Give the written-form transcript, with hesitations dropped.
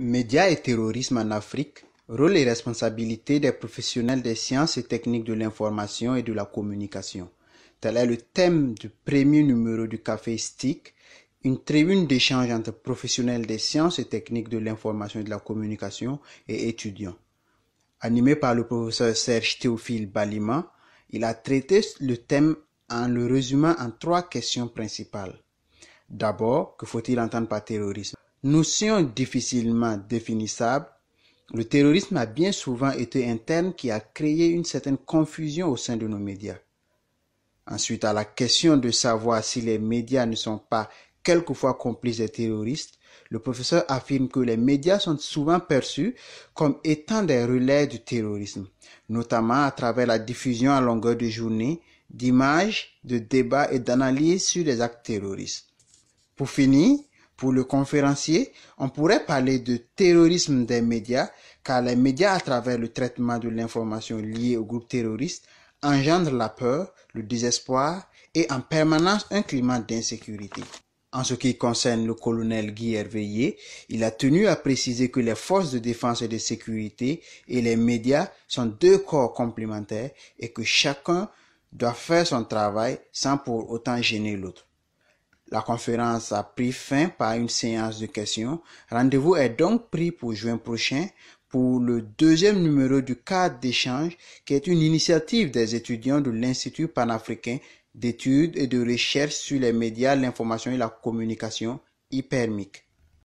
Médias et terrorisme en Afrique, rôle et responsabilité des professionnels des sciences et techniques de l'information et de la communication. Tel est le thème du premier numéro du Café Stick, une tribune d'échange entre professionnels des sciences et techniques de l'information et de la communication et étudiants. Animé par le professeur Serge Théophile Balima, il a traité le thème en le résumant en 3 questions principales. D'abord, que faut-il entendre par terrorisme? Notion difficilement définissable, le terrorisme a bien souvent été un terme qui a créé une certaine confusion au sein de nos médias. Ensuite, à la question de savoir si les médias ne sont pas quelquefois complices des terroristes, le professeur affirme que les médias sont souvent perçus comme étant des relais du terrorisme, notamment à travers la diffusion à longueur de journée d'images, de débats et d'analyses sur les actes terroristes. Pour finir, pour le conférencier, on pourrait parler de terrorisme des médias, car les médias, à travers le traitement de l'information liée au groupe terroriste, engendrent la peur, le désespoir et en permanence un climat d'insécurité. En ce qui concerne le colonel Guy Herveillé, il a tenu à préciser que les forces de défense et de sécurité et les médias sont 2 corps complémentaires et que chacun doit faire son travail sans pour autant gêner l'autre. La conférence a pris fin par une séance de questions. Rendez-vous est donc pris pour juin prochain pour le 2e numéro du cadre d'échange qui est une initiative des étudiants de l'Institut panafricain d'études et de recherche sur les médias, l'information et la communication, IPERMIC.